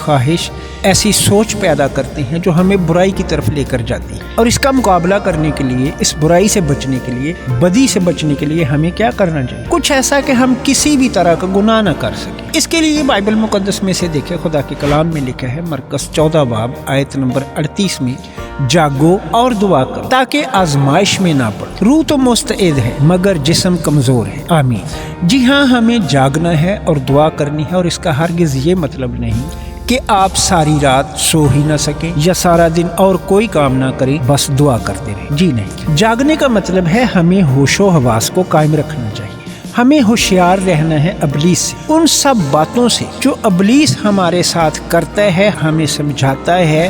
خواہش ایسی سوچ پیدا کرتے ہیں جو ہمیں برائی کی طرف لے کر جاتی ہے، اور اس کا مقابلہ کرنے کے لیے اس برائی سے بچنے کے لیے بدی سے بچنے کے لیے ہمیں کیا کرنا چاہیے؟ کچھ ایسا کہ ہم کسی بھی طرح کا گناہ نہ کر سکیں۔ اس کے لیے بائبل مقدس میں سے دیکھیں خدا کے کلام میں لکھا ہے مرکز 14 باب آیت نمبر 38 میں جاگو اور دعا کرو تاکہ آزمائش میں نہ پڑو، روح تو مستعد ہے مگر جسم کمزور ہے۔ آمین۔ جی ہاں، ہمیں جاگنا ہے اور دعا کرنی ہے، اور اس کا ہرگز یہ مطلب نہیں کہ آپ ساری رات سو ہی نہ سکیں یا سارا دن اور کوئی کام نہ کریں، بس دعا کرتے رہیں۔ جی نہیں، جاگنے کا مطلب ہے ہمیں ہوش و حواس کو قائم رکھنا چاہیے، ہمیں ہوشیار رہنا ہے ابلیس سے، ان سب باتوں سے جو ابلیس ہمارے ساتھ کرتا ہے، ہمیں سمجھاتا ہے،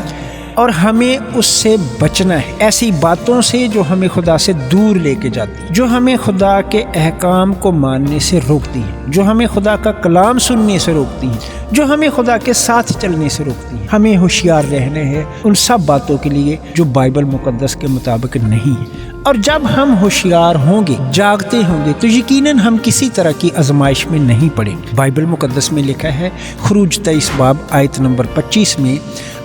اور ہمیں اس سے بچنا ہے، ایسی باتوں سے جو ہمیں خدا سے دور لے کے جاتی ہیں، جو ہمیں خدا کے احکام کو ماننے سے روکتی ہیں، جو ہمیں خدا کا کلام سننے سے روکتی ہیں، جو ہمیں خدا کے ساتھ چلنے سے روکتی ہیں۔ ہمیں ہوشیار رہنا ہے ان سب باتوں کے لیے جو بائبل مقدس کے مطابق نہیں ہے، اور جب ہم ہوشیار ہوں گے، جاگتے ہوں گے، تو یقیناً ہم کسی طرح کی آزمائش میں نہیں پڑیں گے۔ بائبل مقدس میں لکھا ہے خروج 23 باب آیت نمبر 25 میں،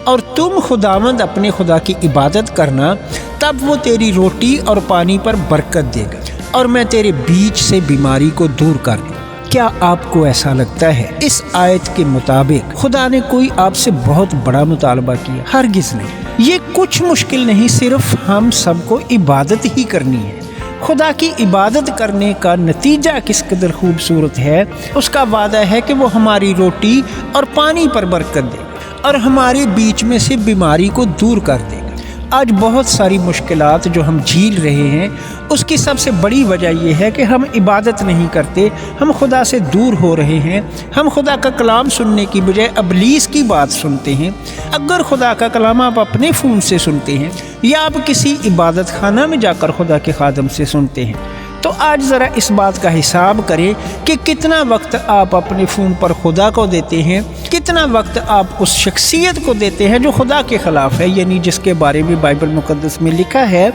اور تم خداوند اپنے خدا کی عبادت کرنا، تب وہ تیری روٹی اور پانی پر برکت دے گا، اور میں تیرے بیچ سے بیماری کو دور کر دوں۔ کیا آپ کو ایسا لگتا ہے اس آیت کے مطابق خدا نے کوئی آپ سے بہت بڑا مطالبہ کیا؟ ہرگز نہیں۔ یہ کچھ مشکل نہیں، صرف ہم سب کو عبادت ہی کرنی ہے۔ خدا کی عبادت کرنے کا نتیجہ کس قدر خوبصورت ہے، اس کا وعدہ ہے کہ وہ ہماری روٹی اور پانی پر برکت دے گا اور ہمارے بیچ میں سے بیماری کو دور کر دے گا۔ آج بہت ساری مشکلات جو ہم جھیل رہے ہیں، اس کی سب سے بڑی وجہ یہ ہے کہ ہم عبادت نہیں کرتے، ہم خدا سے دور ہو رہے ہیں، ہم خدا کا کلام سننے کی بجائے ابلیس کی بات سنتے ہیں۔ اگر خدا کا کلام آپ اپنے فون سے سنتے ہیں یا آپ کسی عبادت خانہ میں جا کر خدا کے خادم سے سنتے ہیں، تو آج ذرا اس بات کا حساب کریں کہ کتنا وقت آپ اپنے فون پر خدا کو دیتے ہیں، کتنا وقت آپ اس شخصیت کو دیتے ہیں جو خدا کے خلاف ہے، یعنی جس کے بارے میں بائبل مقدس میں لکھا ہے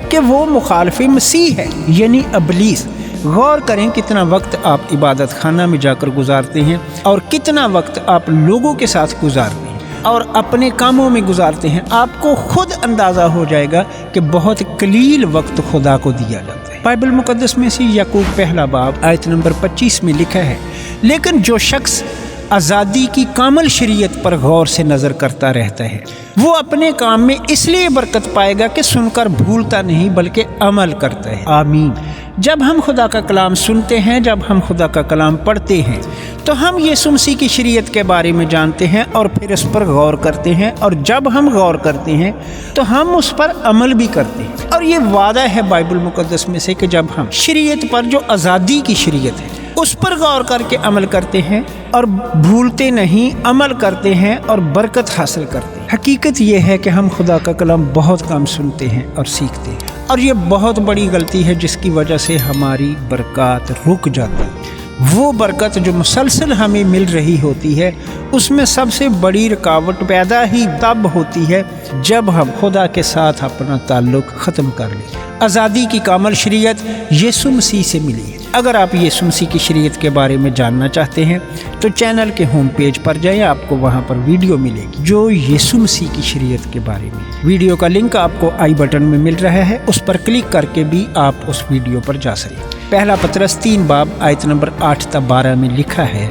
کہ وہ مخالف مسیح ہے، یعنی ابلیس۔ غور کریں کتنا وقت آپ عبادت خانہ میں جا کر گزارتے ہیں اور کتنا وقت آپ لوگوں کے ساتھ گزارتے ہیں اور اپنے کاموں میں گزارتے ہیں۔ آپ کو خود اندازہ ہو جائے گا کہ بہت قلیل وقت خدا کو دیا جاتا ہے۔ بائبل مقدس میں سے یعقوب پہلا باب آیت نمبر 25 میں لکھا ہے، لیکن جو شخص آزادی کی کامل شریعت پر غور سے نظر کرتا رہتا ہے، وہ اپنے کام میں اس لیے برکت پائے گا کہ سن کر بھولتا نہیں بلکہ عمل کرتا ہے۔ آمین۔ جب ہم خدا کا کلام سنتے ہیں، جب ہم خدا کا کلام پڑھتے ہیں، تو ہم یسوع مسیح کی شریعت کے بارے میں جانتے ہیں اور پھر اس پر غور کرتے ہیں، اور جب ہم غور کرتے ہیں تو ہم اس پر عمل بھی کرتے ہیں۔ اور یہ وعدہ ہے بائبل مقدس میں سے کہ جب ہم شریعت پر، جو آزادی کی شریعت ہے، اس پر غور کر کے عمل کرتے ہیں اور بھولتے نہیں، عمل کرتے ہیں اور برکت حاصل کرتے ہیں۔ حقیقت یہ ہے کہ ہم خدا کا کلام بہت کم سنتے ہیں اور سیکھتے ہیں، اور یہ بہت بڑی غلطی ہے جس کی وجہ سے ہماری برکات رک جاتی ہے۔ وہ برکت جو مسلسل ہمیں مل رہی ہوتی ہے، اس میں سب سے بڑی رکاوٹ پیدا ہی تب ہوتی ہے جب ہم خدا کے ساتھ اپنا تعلق ختم کر لیں۔ آزادی کی کامل شریعت یسوع مسیح سے ملی ہے۔ اگر آپ یسوع مسیح کی شریعت کے بارے میں جاننا چاہتے ہیں تو چینل کے ہوم پیج پر جائیں، آپ کو وہاں پر ویڈیو ملے گی جو یسوع مسیح کی شریعت کے بارے میں۔ ویڈیو کا لنک آپ کو آئی بٹن میں مل رہا ہے، اس پر کلک کر کے بھی آپ اس ویڈیو پر جا سکیں۔ پہلا پطرس 3 باب آیت نمبر 8 تا 12 میں لکھا ہے،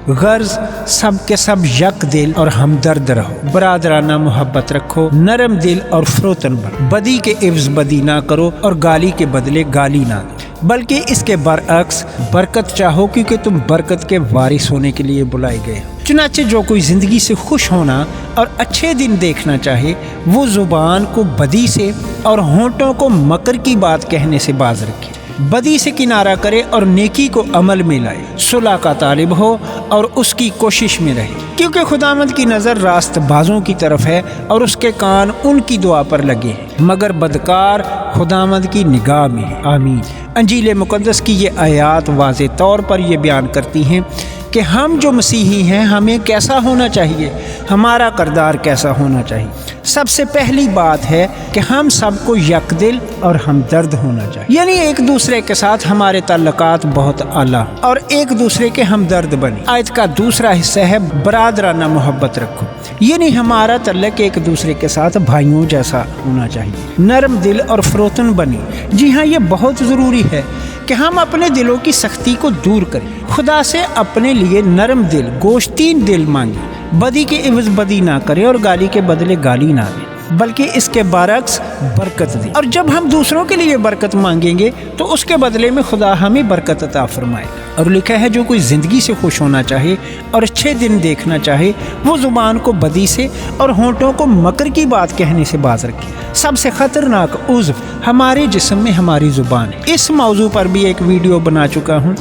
غرض سب کے سب یک دل اور ہمدرد رہو، برادرانہ محبت رکھو، نرم دل اور فروتن بنو، بدی کے عوض بدی نہ کرو اور گالی کے بدلے گالی نہ دو، بلکہ اس کے برعکس برکت چاہو، کیونکہ تم برکت کے وارث ہونے کے لیے بلائے گئے ہو۔ چنانچہ جو کوئی زندگی سے خوش ہونا اور اچھے دن دیکھنا چاہے، وہ زبان کو بدی سے اور ہونٹوں کو مکر کی بات کہنے سے باز رکھے، بدی سے کنارہ کرے اور نیکی کو عمل میں لائے، صلح کا طالب ہو اور اس کی کوشش میں رہے، کیونکہ خداوند کی نظر راست بازوں کی طرف ہے اور اس کے کان ان کی دعا پر لگے ہیں، مگر بدکار خداوند کی نگاہ میں ہے۔ آمین۔ انجیل مقدس کی یہ آیات واضح طور پر یہ بیان کرتی ہیں کہ ہم جو مسیحی ہیں، ہمیں کیسا ہونا چاہیے، ہمارا کردار کیسا ہونا چاہیے۔ سب سے پہلی بات ہے کہ ہم سب کو یک دل اور ہمدرد ہونا چاہیے، یعنی ایک دوسرے کے ساتھ ہمارے تعلقات بہت اعلیٰ اور ایک دوسرے کے ہمدرد بنے۔ آیت کا دوسرا حصہ ہے برادرانہ محبت رکھو، یعنی ہمارا تعلق ایک دوسرے کے ساتھ بھائیوں جیسا ہونا چاہیے۔ نرم دل اور فروتن بنی، جی ہاں، یہ بہت ضروری ہے کہ ہم اپنے دلوں کی سختی کو دور کریں، خدا سے اپنے لیے نرم دل، گوشتین دل مانگیں، بدی کے عوض بدی نہ کریں اور گالی کے بدلے گالی نہ دیں، بلکہ اس کے برعکس برکت دیں۔ اور جب ہم دوسروں کے لیے برکت مانگیں گے تو اس کے بدلے میں خدا ہمیں برکت عطا فرمائے گا۔ اور لکھا ہے جو کوئی زندگی سے خوش ہونا چاہے اور اچھے دن دیکھنا چاہے وہ زبان کو بدی سے اور ہونٹوں کو مکر کی بات کہنے سے باز رکھے۔ سب سے خطرناک عضو ہمارے جسم میں ہماری زبان ہے۔ اس موضوع پر بھی ایک ویڈیو بنا چکا ہوں،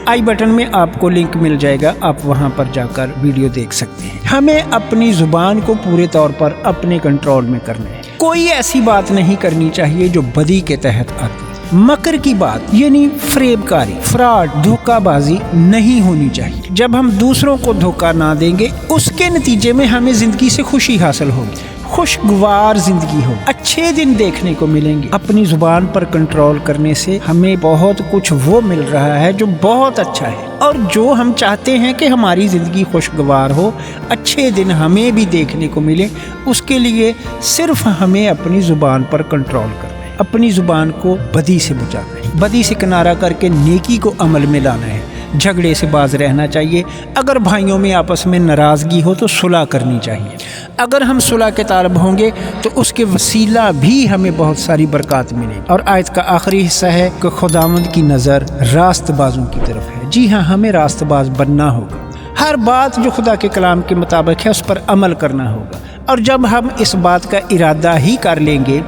آئی بٹن میں آپ کو لنک مل جائے گا، آپ وہاں پر جا کر ویڈیو دیکھ سکتے ہیں۔ ہمیں اپنی زبان کو پورے طور پر اپنے کنٹرول میں کرنا ہے، کوئی ایسی بات نہیں کرنی چاہیے جو بدی کے تحت آتی ہے۔ مکر کی بات یعنی فریب کاری، فراڈ، دھوکہ بازی نہیں ہونی چاہیے۔ جب ہم دوسروں کو دھوکہ نہ دیں گے اس کے نتیجے میں ہمیں زندگی سے خوشی حاصل ہوگی، خوشگوار زندگی ہو، اچھے دن دیکھنے کو ملیں گے۔ اپنی زبان پر کنٹرول کرنے سے ہمیں بہت کچھ وہ مل رہا ہے جو بہت اچھا ہے، اور جو ہم چاہتے ہیں کہ ہماری زندگی خوشگوار ہو، اچھے دن ہمیں بھی دیکھنے کو ملے، اس کے لیے صرف ہمیں اپنی زبان پر کنٹرول کرنا ہے، اپنی زبان کو بدی سے بچانا ہے، بدی سے کنارہ کر کے نیکی کو عمل میں لانا ہے، جھگڑے سے باز رہنا چاہیے۔ اگر بھائیوں میں آپس میں ناراضگی ہو تو صلح کرنی چاہیے۔ اگر ہم صلح کے طالب ہوں گے تو اس کے وسیلہ بھی ہمیں بہت ساری برکات ملے۔ اور آیت کا آخری حصہ ہے کہ خداوند کی نظر راست بازوں کی طرف ہے۔ جی ہاں، ہمیں راست باز بننا ہوگا، ہر بات جو خدا کے کلام کے مطابق ہے اس پر عمل کرنا ہوگا۔ اور جب ہم اس بات کا ارادہ ہی کر لیں گے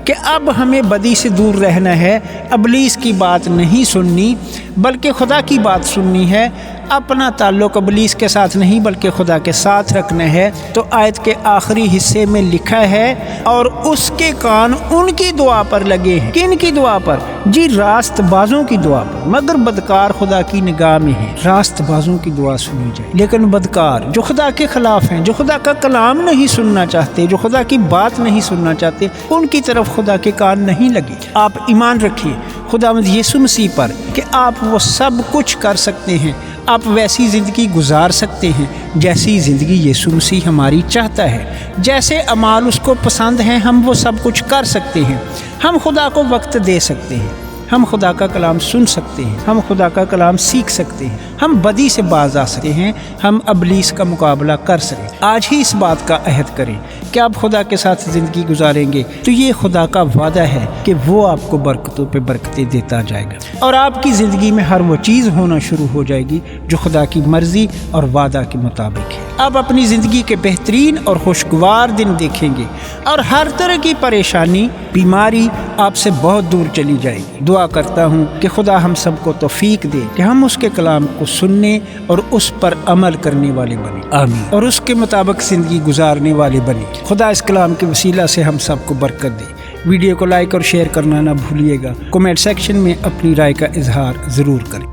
کہ اب ہمیں بدی سے دور رہنا ہے، ابلیس کی بات نہیں سننی بلکہ خدا کی بات سننی ہے، اپنا تعلق ابلیس کے ساتھ نہیں بلکہ خدا کے ساتھ رکھنا ہے، تو آیت کے آخری حصے میں لکھا ہے اور اس کے کان ان کی دعا پر لگے ہیں۔ کن کی دعا پر؟ جی راست بازوں کی دعا پر، مگر بدکار خدا کی نگاہ میں ہیں۔ راست بازوں کی دعا سنی جائے، لیکن بدکار جو خدا کے خلاف ہیں، جو خدا کا کلام نہیں سننا چاہتے، جو خدا کی بات نہیں سننا چاہتے، ان کی طرف خدا کے کان نہیں لگے۔ آپ ایمان رکھیے خداوند یسوع مسیح پر کہ آپ وہ سب کچھ کر سکتے ہیں، آپ ویسی زندگی گزار سکتے ہیں جیسی زندگی یسوع مسیح ہماری چاہتا ہے، جیسے اعمال اس کو پسند ہیں، ہم وہ سب کچھ کر سکتے ہیں۔ ہم خدا کو وقت دے سکتے ہیں، ہم خدا کا کلام سن سکتے ہیں، ہم خدا کا کلام سیکھ سکتے ہیں، ہم بدی سے باز آ سکتے ہیں، ہم ابلیس کا مقابلہ کر سکیں۔ آج ہی اس بات کا عہد کریں کہ آپ خدا کے ساتھ زندگی گزاریں گے تو یہ خدا کا وعدہ ہے کہ وہ آپ کو برکتوں پہ برکتیں دیتا جائے گا، اور آپ کی زندگی میں ہر وہ چیز ہونا شروع ہو جائے گی جو خدا کی مرضی اور وعدہ کے مطابق ہے۔ آپ اپنی زندگی کے بہترین اور خوشگوار دن دیکھیں گے اور ہر طرح کی پریشانی، بیماری آپ سے بہت دور چلی جائے گی۔ دعا کرتا ہوں کہ خدا ہم سب کو توفیق دے کہ ہم اس کے کلام کو سننے اور اس پر عمل کرنے والے بنے، آمین، اور اس کے مطابق زندگی گزارنے والے بنے۔ خدا اس کلام کے وسیلہ سے ہم سب کو برکت دے۔ ویڈیو کو لائک اور شیئر کرنا نہ بھولیے گا۔ کمنٹ سیکشن میں اپنی رائے کا اظہار ضرور کریں۔